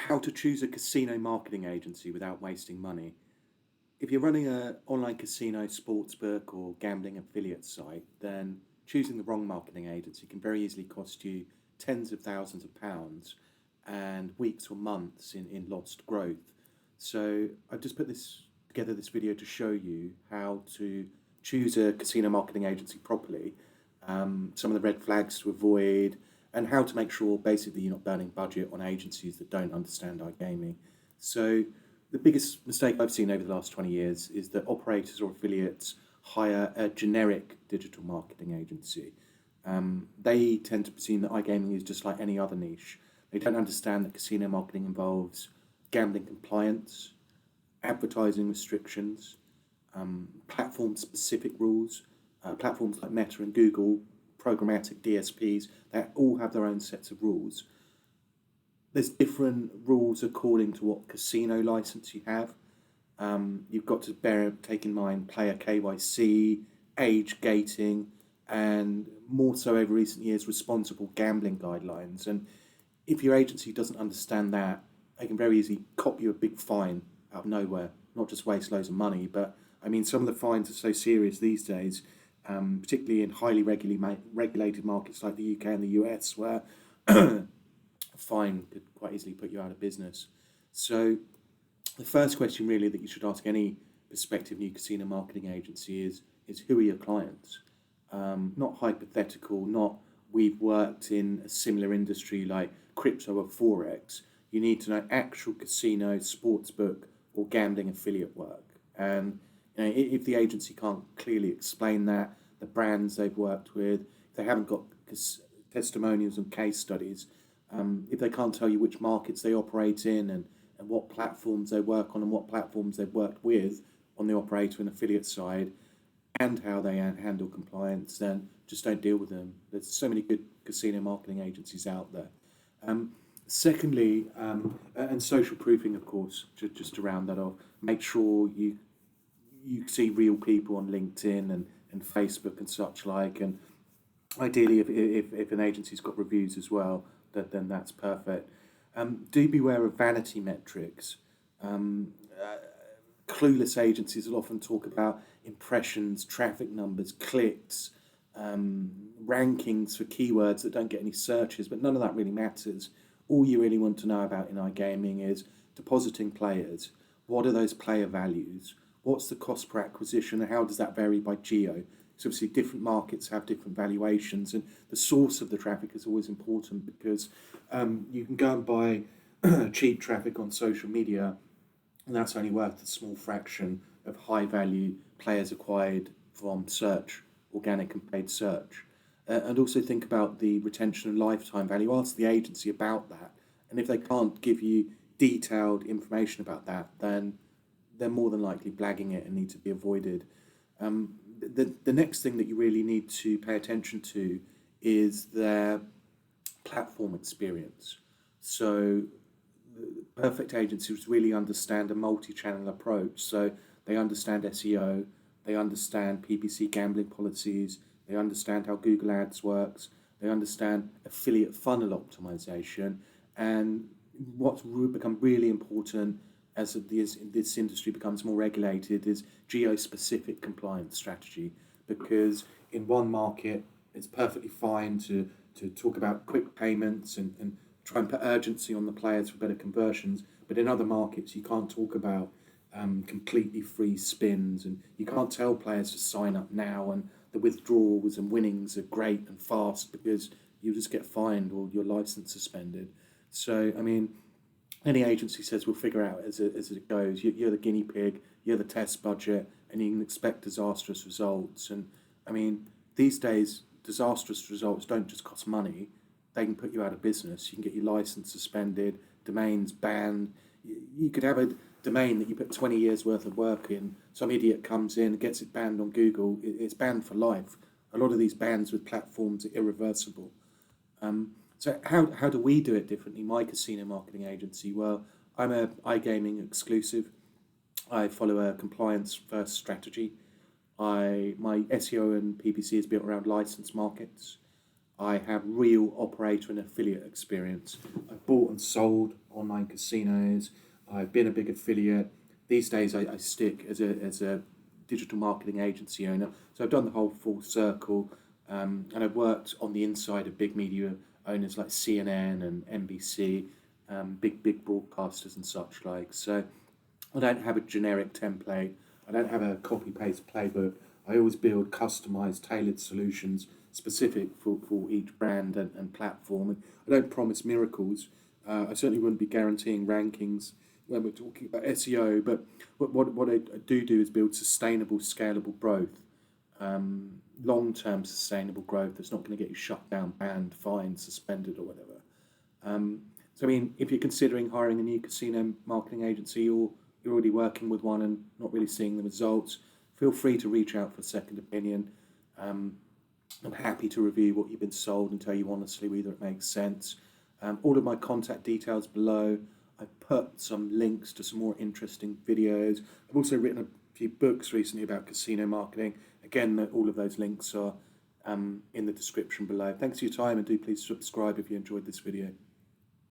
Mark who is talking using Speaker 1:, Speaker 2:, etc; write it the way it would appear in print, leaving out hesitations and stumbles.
Speaker 1: How to choose a casino marketing agency without wasting money. If you're running an online casino, sportsbook, or gambling affiliate site, then choosing the wrong marketing agency can very easily cost you tens of thousands of pounds and weeks or months in lost growth. So I've just put this video to show you how to choose a casino marketing agency properly, some of the red flags to avoid, and how to make sure basically you're not burning budget on agencies that don't understand iGaming. So the biggest mistake I've seen over the last 20 years is that operators or affiliates hire a generic digital marketing agency. They tend to presume that iGaming is just like any other niche. They don't understand that casino marketing involves gambling compliance, advertising restrictions, platform specific rules. Platforms like Meta and Google, programmatic DSPs, they all have their own sets of rules. There's different rules according to what casino license you have. You've got to take in mind player KYC, age gating, and more so over recent years, responsible gambling guidelines. And if your agency doesn't understand that, they can very easily cop you a big fine out of nowhere, not just waste loads of money, but I mean, some of the fines are so serious these days, particularly in highly regulated markets like the UK and the US, where a fine could quite easily put you out of business. So the first question really that you should ask any prospective new casino marketing agency is who are your clients? Not hypothetical, not we've worked in a similar industry like crypto or Forex. You need to know actual casino, sportsbook, or gambling affiliate work. And if the agency can't clearly explain that, the brands they've worked with, if they haven't got testimonials and case studies, if they can't tell you which markets they operate in and what platforms they work on and what platforms they've worked with on the operator and affiliate side, and how they handle compliance, then just don't deal with them. There's so many good casino marketing agencies out there. Secondly, and social proofing, of course, just to round that off, make sure you see real people on LinkedIn and Facebook and such like, and ideally if an agency's got reviews as well, then that's perfect. Do beware of vanity metrics. Clueless agencies will often talk about impressions, traffic numbers, clicks, rankings for keywords that don't get any searches, but none of that really matters. All you really want to know about in iGaming is depositing players. What are those player values? What's the cost per acquisition, and how does that vary by geo? So obviously different markets have different valuations, and the source of the traffic is always important because you can go and buy cheap traffic on social media, and that's only worth a small fraction of high value players acquired from search, organic and paid search. And also think about the retention and lifetime value. Ask the agency about that, and if they can't give you detailed information about that, then they're more than likely blagging it and need to be avoided. The next thing that you really need to pay attention to is their platform experience. So the perfect agencies really understand a multi-channel approach. So they understand SEO, they understand PPC gambling policies, they understand how Google Ads works, they understand affiliate funnel optimization, and what's become really important as this industry becomes more regulated is GEO-specific compliance strategy, because in one market it's perfectly fine to talk about quick payments and try and put urgency on the players for better conversions, but in other markets you can't talk about completely free spins, and you can't tell players to sign up now and the withdrawals and winnings are great and fast, because you just get fined or your license suspended. So I mean, any agency says we'll figure out as it goes. You're the guinea pig, you're the test budget, and you can expect disastrous results. And I mean, these days, disastrous results don't just cost money, they can put you out of business. You can get your license suspended, domains banned. You could have a domain that you put 20 years worth of work in, some idiot comes in, gets it banned on Google, it's banned for life. A lot of these bans with platforms are irreversible. So how do we do it differently? My casino marketing agency, well, I'm a iGaming exclusive. I follow a compliance first strategy. My SEO and PPC is built around licensed markets. I have real operator and affiliate experience. I've bought and sold on online casinos. I've been a big affiliate. These days, I stick as a digital marketing agency owner. So I've done the whole full circle, and I've worked on the inside of big media owners like CNN and NBC, big broadcasters and such like. So I don't have a generic template. I don't have a copy paste playbook. I always build customized, tailored solutions specific for each brand and platform. And I don't promise miracles. I certainly wouldn't be guaranteeing rankings when we're talking about SEO. But what I do is build sustainable, scalable growth, long-term sustainable growth that's not going to get you shut down, banned, fined, suspended, or whatever. So, I mean, if you're considering hiring a new casino marketing agency, or you're already working with one and not really seeing the results, feel free to reach out for a second opinion. I'm happy to review what you've been sold and tell you honestly whether it makes sense. All of my contact details below. I've put some links to some more interesting videos. I've also written a few books recently about casino marketing. Again, all of those links are in the description below. Thanks for your time, and do please subscribe if you enjoyed this video.